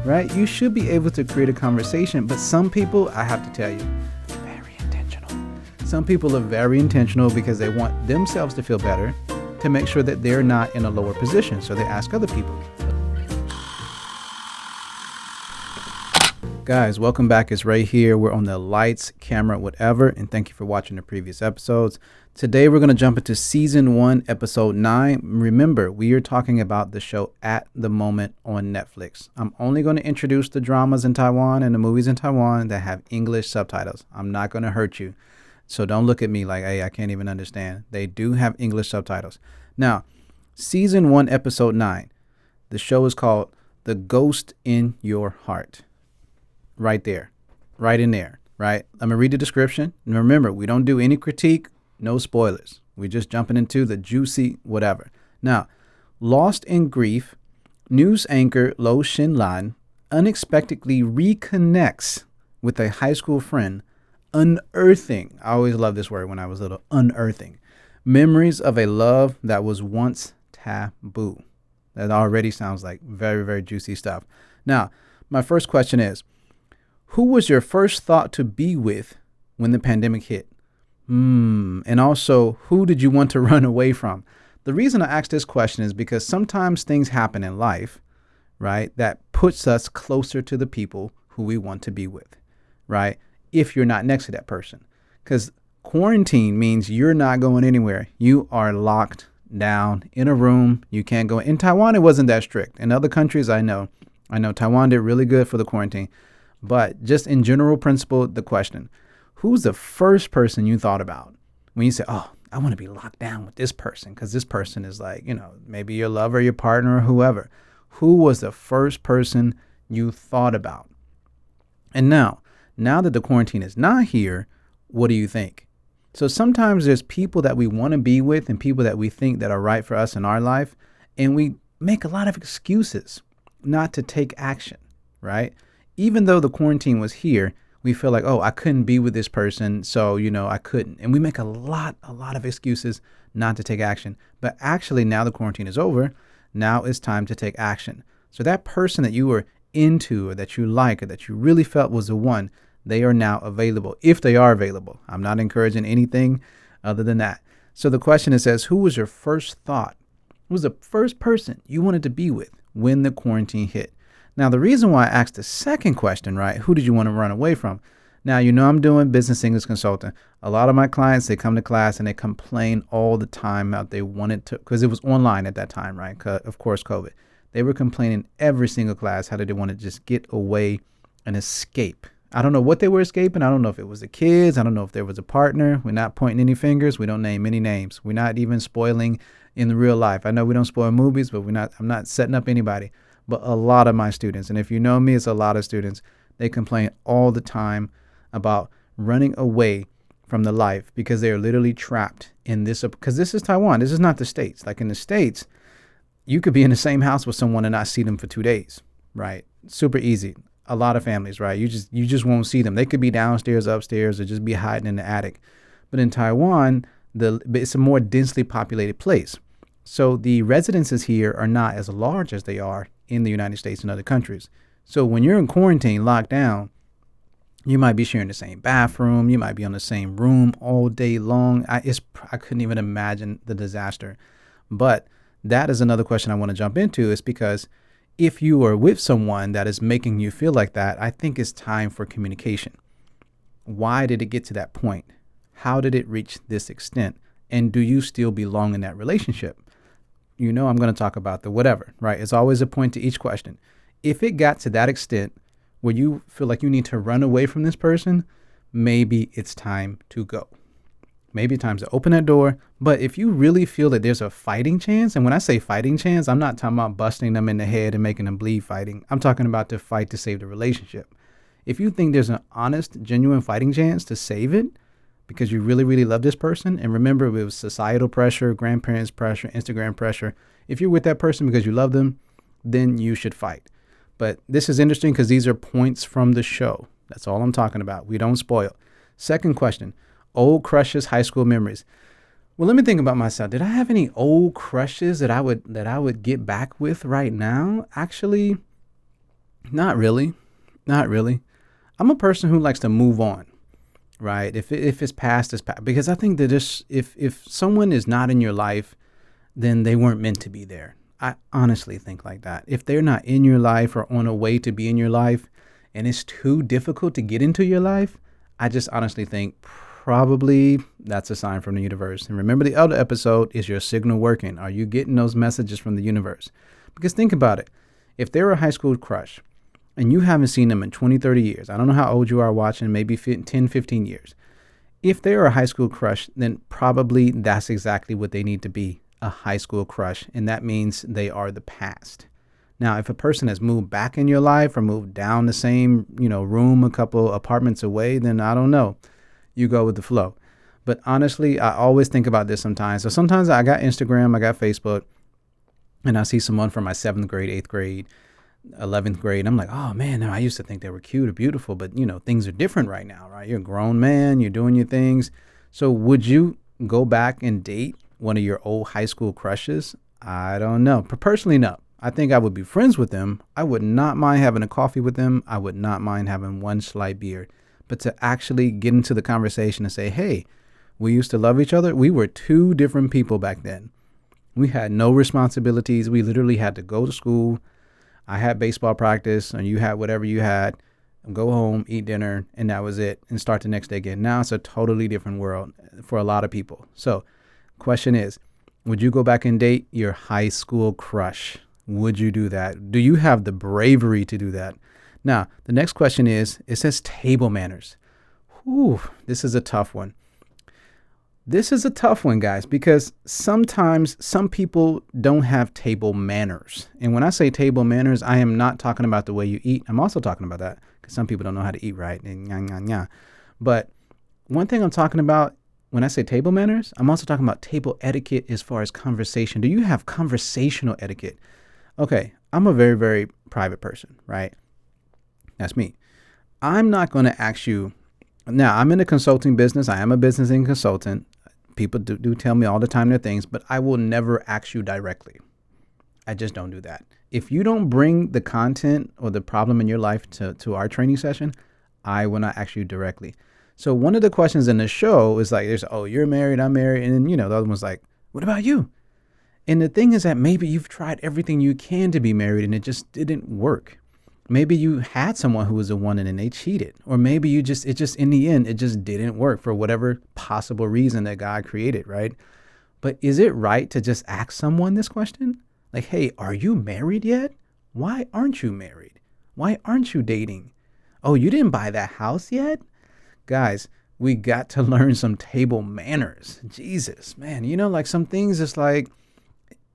right? You should be able to create a conversation, but some people, I have to tell you, very intentional. Some people are very intentional because they want themselves to feel better, to make sure that they're not in a lower position. So they ask other people. Guys, welcome back. It's Ray here. We're on the lights, camera, whatever. And thank you for watching the previous episodes. Today, we're going to jump into season 1, episode 9. Remember, we are talking about the show At the Moment on Netflix. I'm only going to introduce the dramas in Taiwan and the movies in Taiwan that have English subtitles. I'm not going to hurt you. So don't look at me like, hey, I can't even understand. They do have English subtitles. Now, season 1, episode 9. The show is called The Ghost in Your Heart. Right there, right in there, right? I'm gonna read the description. And remember, we don't do any critique, no spoilers. We're just jumping into the juicy whatever. Now, lost in grief, news anchor Lo Hsin-lan unexpectedly reconnects with a high school friend, unearthing. I always loved this word when I was little, unearthing. Memories of a love that was once taboo. That already sounds like very, very juicy stuff. Now, my first question is, who was your first thought to be with when the pandemic hit? And also, who did you want to run away from? The reason I ask this question is because sometimes things happen in life, right, that puts us closer to the people who we want to be with, right, if you're not next to that person. Because quarantine means you're not going anywhere. You are locked down in a room. You can't go. In Taiwan, it wasn't that strict. In other countries, I know Taiwan did really good for the quarantine. But just in general principle, the question, who's the first person you thought about when you say, oh, I want to be locked down with this person because this person is like, maybe your lover, your partner, or whoever. Who was the first person you thought about? And now that the quarantine is not here, what do you think? So sometimes there's people that we want to be with and people that we think that are right for us in our life. And we make a lot of excuses not to take action, right? Even though the quarantine was here, we feel like, oh, I couldn't be with this person, so, I couldn't. And we make a lot of excuses not to take action. But actually, now the quarantine is over, now it's time to take action. So that person that you were into or that you like or that you really felt was the one, they are now available, if they are available. I'm not encouraging anything other than that. So the question says, who was your first thought? Who was the first person you wanted to be with when the quarantine hit? Now, the reason why I asked the second question, right, who did you want to run away from? Now, I'm doing business English consulting. A lot of my clients, they come to class and they complain all the time about they wanted to, because it was online at that time, right? Of course, COVID. They were complaining every single class how did they want to just get away and escape. I don't know what they were escaping. I don't know if it was the kids. I don't know if there was a partner. We're not pointing any fingers. We don't name any names. We're not even spoiling in the real life. I know we don't spoil movies, but I'm not setting up anybody. But a lot of my students, and if you know me, it's a lot of students, they complain all the time about running away from the life because they are literally trapped in this, because this is Taiwan. This is not the States. Like in the States, you could be in the same house with someone and not see them for 2 days, right? Super easy. A lot of families, right? You just won't see them. They could be downstairs, upstairs, or just be hiding in the attic. But in Taiwan, it's a more densely populated place. So the residences here are not as large as they are in the United States and other countries. So when you're in quarantine, locked down, you might be sharing the same bathroom. You might be on the same room all day long. I couldn't even imagine the disaster. But that is another question I want to jump into, is because if you are with someone that is making you feel like that, I think it's time for communication. Why did it get to that point? How did it reach this extent? And do you still belong in that relationship? I'm going to talk about the whatever, right? It's always a point to each question. If it got to that extent where you feel like you need to run away from this person, maybe it's time to go. Maybe time to open that door. But if you really feel that there's a fighting chance, and when I say fighting chance, I'm not talking about busting them in the head and making them bleed fighting. I'm talking about to fight to save the relationship. If you think there's an honest, genuine fighting chance to save it, because you really, really love this person. And remember, it was societal pressure, grandparents pressure, Instagram pressure. If you're with that person because you love them, then you should fight. But this is interesting because these are points from the show. That's all I'm talking about. We don't spoil. Second question, old crushes, high school memories. Well, let me think about myself. Did I have any old crushes that I would get back with right now? Actually, Not really. Not really. I'm a person who likes to move on, right? If it's past, it's past. Because I think that if someone is not in your life, then they weren't meant to be there. I honestly think like that. If they're not in your life or on a way to be in your life, and it's too difficult to get into your life, I just honestly think probably that's a sign from the universe. And remember the other episode, is your signal working? Are you getting those messages from the universe? Because think about it. If they're a high school crush and you haven't seen them in 20, 30 years, I don't know how old you are watching, maybe 10, 15 years. If they're a high school crush, then probably that's exactly what they need to be, a high school crush. And that means they are the past. Now, if a person has moved back in your life or moved down the same, room, a couple apartments away, then I don't know. You go with the flow. But honestly, I always think about this sometimes. So sometimes I got Instagram, I got Facebook, and I see someone from my 7th grade, 8th grade, 11th grade. I'm like, oh man, I used to think they were cute or beautiful, but things are different right now, right? You're a grown man, you're doing your things. So would you go back and date one of your old high school crushes? I don't know. Personally, no. I think I would be friends with them. I would not mind having a coffee with them. I would not mind having one slight beer. But to actually get into the conversation and say, hey, we used to love each other. We were two different people back then. We had no responsibilities. We literally had to go to school. I had baseball practice, and you had whatever you had. Go home, eat dinner, and that was it, and start the next day again. Now it's a totally different world for a lot of people. So question is, would you go back and date your high school crush? Would you do that? Do you have the bravery to do that? Now, the next question is, it says table manners. Whew, this is a tough one. This is a tough one, guys, because sometimes some people don't have table manners. And when I say table manners, I am not talking about the way you eat. I'm also talking about that because some people don't know how to eat right. And But one thing I'm talking about when I say table manners, I'm also talking about table etiquette as far as conversation. Do you have conversational etiquette? Okay, I'm a very, very private person, right? That's me. I'm not going to ask you. Now, I'm in the consulting business. I am a business and consultant. People do tell me all the time their things, but I will never ask you directly. I just don't do that. If you don't bring the content or the problem in your life to our training session, I will not ask you directly. So one of the questions in the show is like, oh, you're married, I'm married. And then, the other one's like, what about you? And the thing is that maybe you've tried everything you can to be married and it just didn't work. Maybe you had someone who was a one and then they cheated. Or maybe it just in the end, it just didn't work for whatever possible reason that God created, right? But is it right to just ask someone this question? Like, hey, are you married yet? Why aren't you married? Why aren't you dating? Oh, you didn't buy that house yet? Guys, we got to learn some table manners. Jesus, man, like some things it's like,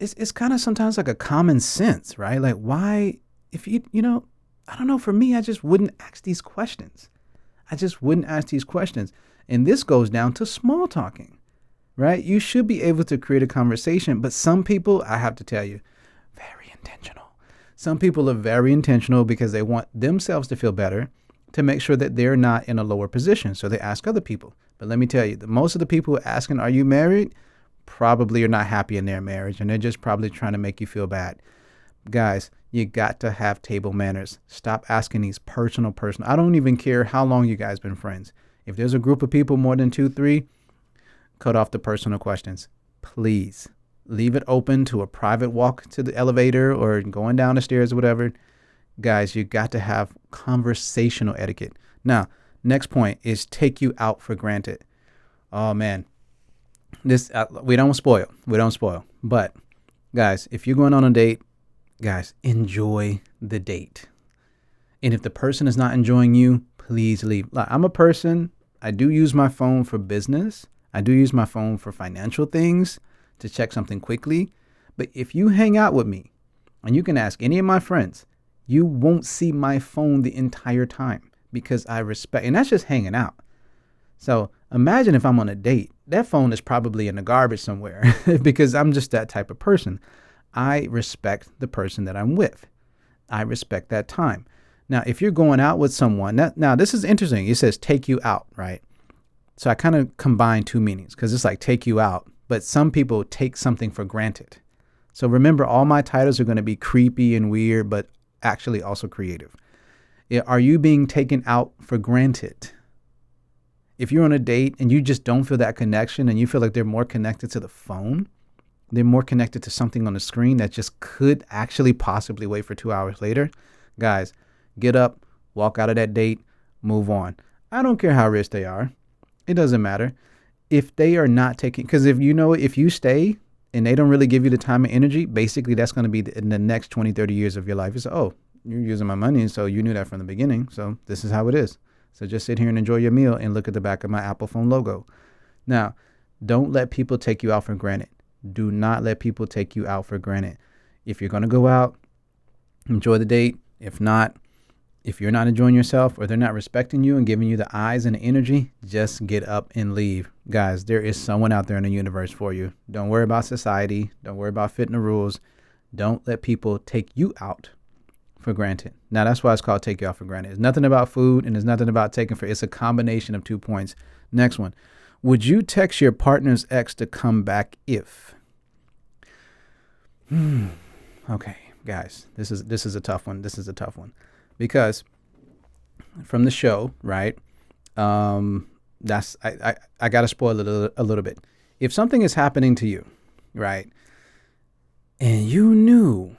it's kind of sometimes like a common sense, right? Like why, if I don't know, for me, I just wouldn't ask these questions. And this goes down to small talking, right? You should be able to create a conversation, but some people, I have to tell you, very intentional. Some people are very intentional because they want themselves to feel better, to make sure that they're not in a lower position. So they ask other people. But let me tell you, most of the people who are asking, are you married? Probably are not happy in their marriage, and they're just probably trying to make you feel bad. Guys, you got to have table manners. Stop asking these personal. I don't even care how long you guys been friends. If there's a group of people more than 2, 3, cut off the personal questions. Please leave it open to a private walk to the elevator or going down the stairs or whatever. Guys, you got to have conversational etiquette. Now, next point is take you out for granted. Oh man, this we don't spoil. But guys, if you're going on a date, guys, enjoy the date. And if the person is not enjoying you, please leave. I'm a person, I do use my phone for business. I do use my phone for financial things to check something quickly. But if you hang out with me, and you can ask any of my friends, you won't see my phone the entire time because I respect, and that's just hanging out. So imagine if I'm on a date, that phone is probably in the garbage somewhere because I'm just that type of person. I respect the person that I'm with. I respect that time. Now, if you're going out with someone, now this is interesting. It says take you out, right? So I kind of combine two meanings because it's like take you out, but some people take something for granted. So remember, all my titles are going to be creepy and weird, but actually also creative. Are you being taken out for granted? If you're on a date and you just don't feel that connection and you feel like they're more connected to the phone, they're more connected to something on the screen that just could actually possibly wait for 2 hours later, guys, get up, walk out of that date, move on. I don't care how rich they are. It doesn't matter. If they are not taking, because if you stay and they don't really give you the time and energy, basically that's going to be in the next 20, 30 years of your life. It's, oh, you're using my money, so you knew that from the beginning. So this is how it is. So just sit here and enjoy your meal and look at the back of my Apple phone logo. Now, don't let people take you out for granted. Do not let people take you out for granted. If you're going to go out, enjoy the date. If not, if you're not enjoying yourself or they're not respecting you and giving you the eyes and the energy, just get up and leave. Guys, there is someone out there in the universe for you. Don't worry about society. Don't worry about fitting the rules. Don't let people take you out for granted. Now, that's why it's called take you out for granted. It's nothing about food and it's nothing about taking for, it's a combination of 2 points. Next one. Would you text your partner's ex to come back if? Okay, guys, this is a tough one. This is a tough one because from the show, right? That's I got to spoil it a little bit. If something is happening to you, right, and you knew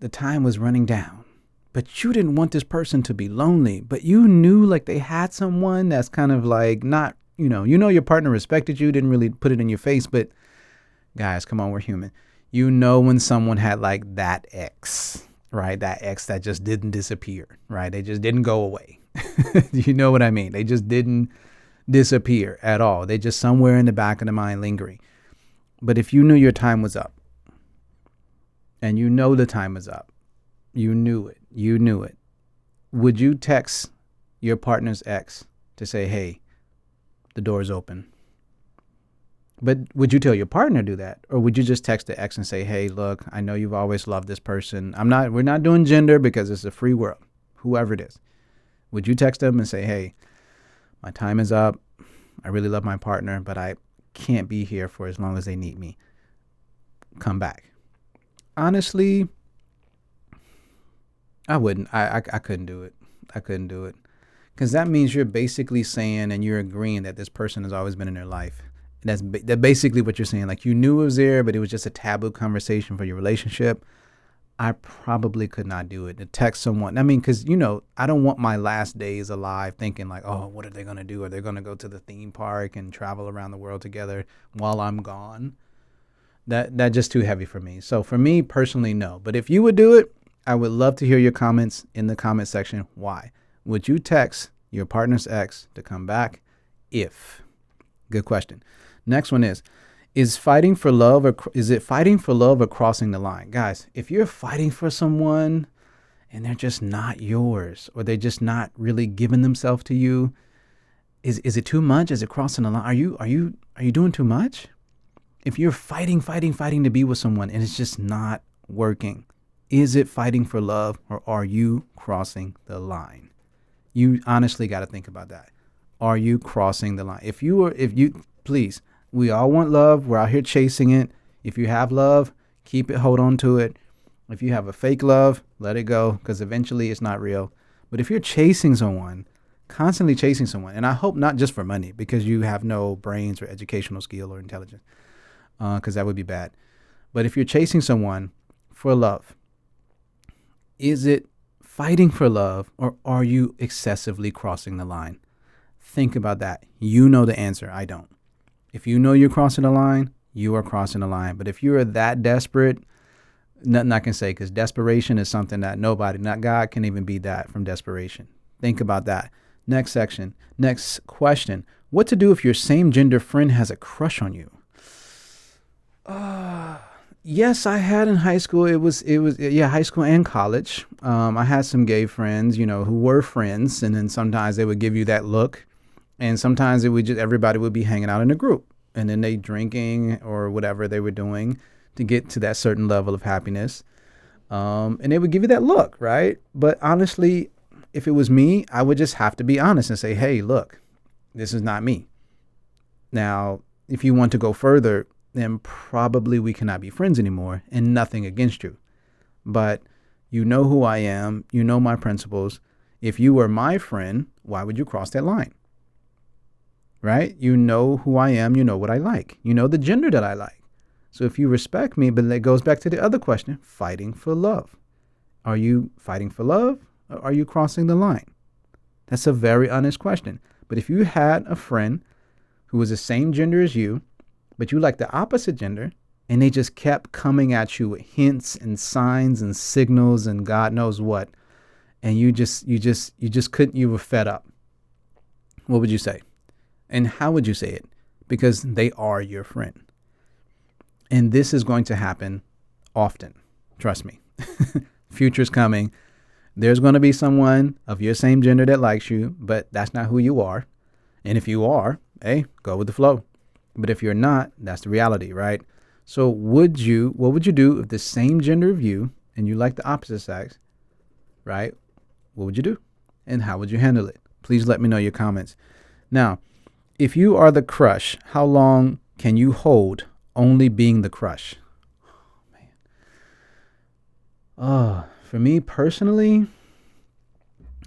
the time was running down, but you didn't want this person to be lonely, but you knew like they had someone that's kind of like not, your partner respected you, didn't really put it in your face, but guys, come on, we're human. When someone had like that ex, right? That ex that just didn't disappear, right? They just didn't go away. You know what I mean? They just didn't disappear at all. They just somewhere in the back of the mind lingering. But if you knew your time was up and the time was up, you knew it. Would you text your partner's ex to say, hey, the door's open? But would you tell your partner to do that? Or would you just text the ex and say, hey, look, I know you've always loved this person. We're not doing gender because it's a free world, whoever it is. Would you text them and say, hey, my time is up. I really love my partner, but I can't be here for as long as they need me. Come back. Honestly, I wouldn't. I couldn't do it. I couldn't do it. Because that means you're basically saying and you're agreeing that this person has always been in their life. That's basically what you're saying. Like you knew it was there, but it was just a taboo conversation for your relationship. I probably could not do it. To text someone. I mean, because, I don't want my last days alive thinking like, oh, what are they going to do? Are they going to go to the theme park and travel around the world together while I'm gone? That's just too heavy for me. So for me personally, no. But if you would do it, I would love to hear your comments in the comment section. Why? Would you text your partner's ex to come back if? Good question. Next one is it fighting for love or crossing the line? Guys, if you're fighting for someone and they're just not yours or they're just not really giving themselves to you, is it too much? Is it crossing the line? Are you doing too much? If you're fighting to be with someone and it's just not working, is it fighting for love or are you crossing the line? You honestly got to think about that. Are you crossing the line? Please, we all want love. We're out here chasing it. If you have love, keep it, hold on to it. If you have a fake love, let it go because eventually it's not real. But if you're chasing someone, constantly chasing someone, and I hope not just for money because you have no brains or educational skill or intelligence, because that would be bad. But if you're chasing someone for love, is it fighting for love or are you excessively crossing the line? Think about that. You know the answer. I don't. If you know you're crossing the line, you are crossing the line. But if you are that desperate, nothing I can say because desperation is something that nobody, not God, can even beat that from desperation. Think about that. Next section. Next question. What to do if your same gender friend has a crush on you? Yes, I had in high school. It was high school and college. I had some gay friends, who were friends. And then sometimes they would give you that look. And sometimes everybody would be hanging out in a group and then they drinking or whatever they were doing to get to that certain level of happiness. And they would give you that look, right? But honestly, if it was me, I would just have to be honest and say, hey, look, this is not me. Now, if you want to go further, then probably we cannot be friends anymore and nothing against you. But you know who I am. You know my principles. If you were my friend, why would you cross that line? Right? You know who I am. You know what I like. You know the gender that I like. So if you respect me, but it goes back to the other question, fighting for love. Are you fighting for love, or are you crossing the line? That's a very honest question. But if you had a friend who was the same gender as you, but you like the opposite gender, and they just kept coming at you with hints and signs and signals and God knows what, and you just couldn't, you were fed up, what would you say? And how would you say it? Because they are your friend. And this is going to happen often. Trust me. Future's coming. There's going to be someone of your same gender that likes you, but that's not who you are. And if you are, hey, go with the flow. But if you're not, that's the reality, right? So what would you do if the same gender of you and you like the opposite sex, right? What would you do? And how would you handle it? Please let me know your comments. Now, if you are the crush, how long can you hold only being the crush? Oh, for me personally,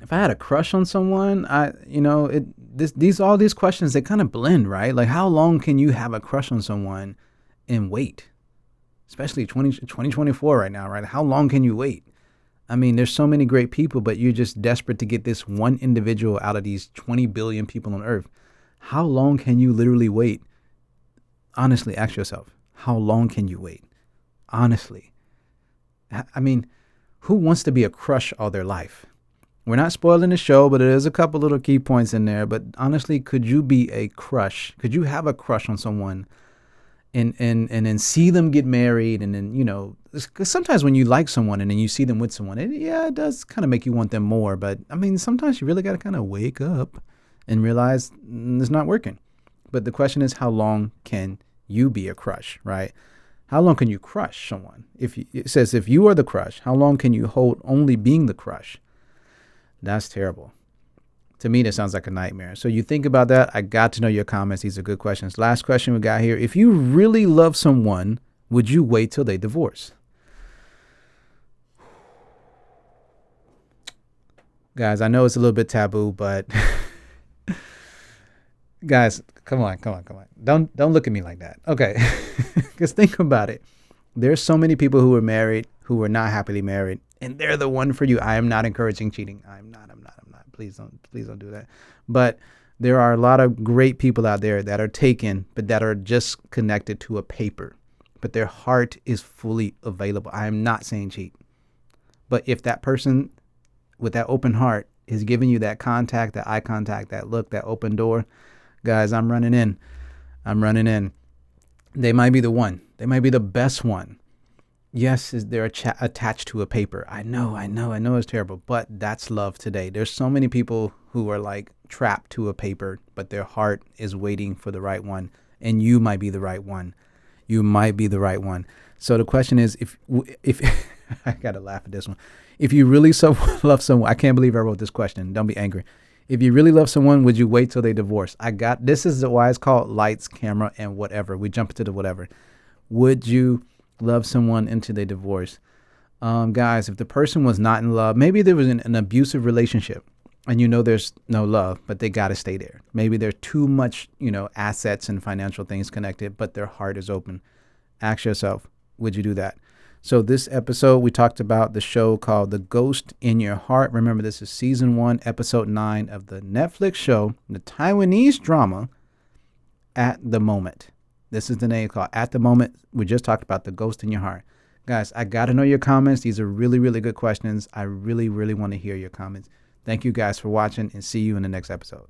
if I had a crush on someone, all these questions, they kind of blend, right? Like, how long can you have a crush on someone and wait? Especially 2024 right now, right? How long can you wait? I mean, there's so many great people, but you're just desperate to get this one individual out of these 20 billion people on earth. How long can you literally wait? Honestly, ask yourself, how long can you wait? Honestly. I mean, who wants to be a crush all their life? We're not spoiling the show, but there's a couple little key points in there. But honestly, could you be a crush? Could you have a crush on someone and then see them get married? And then, because sometimes when you like someone and then you see them with someone, it does kind of make you want them more. But I mean, sometimes you really got to kind of wake up and realize it's not working. But the question is, how long can you be a crush, right? How long can you crush someone? It says if you are the crush, how long can you hold only being the crush? That's terrible. To me, that sounds like a nightmare. So you think about that. I got to know your comments. These are good questions. Last question we got here. If you really love someone, would you wait till they divorce? Guys, I know it's a little bit taboo, but guys, come on. Don't look at me like that. Okay. Because think about it. There's so many people who are married, who are not happily married, and they're the one for you. I am not encouraging cheating. I'm not. Please don't do that. But there are a lot of great people out there that are taken, but that are just connected to a paper, but their heart is fully available. I am not saying cheat. But if that person with that open heart is giving you that contact, that eye contact, that look, that open door, guys, I'm running in. They might be the one. They might be the best one. Yes, they're attached to a paper. I know it's terrible, but that's love today. There's so many people who are like trapped to a paper, but their heart is waiting for the right one. And you might be the right one. So the question is, if I got to laugh at this one. If you really love someone, I can't believe I wrote this question. Don't be angry. If you really love someone, would you wait till they divorce? This is why it's called lights, camera, and whatever. We jump into the whatever. Would you love someone until they divorce? Guys, if the person was not in love, maybe there was an abusive relationship and there's no love, but they got to stay there. Maybe there's too much, assets and financial things connected, but their heart is open. Ask yourself, would you do that? So this episode, we talked about the show called The Ghost in Your Heart. Remember, this is season 1, episode 9 of the Netflix show, the Taiwanese drama, At the Moment. This is the name called At the Moment. We just talked about The Ghost in Your Heart. Guys, I got to know your comments. These are really, really good questions. I really, really want to hear your comments. Thank you guys for watching, and see you in the next episode.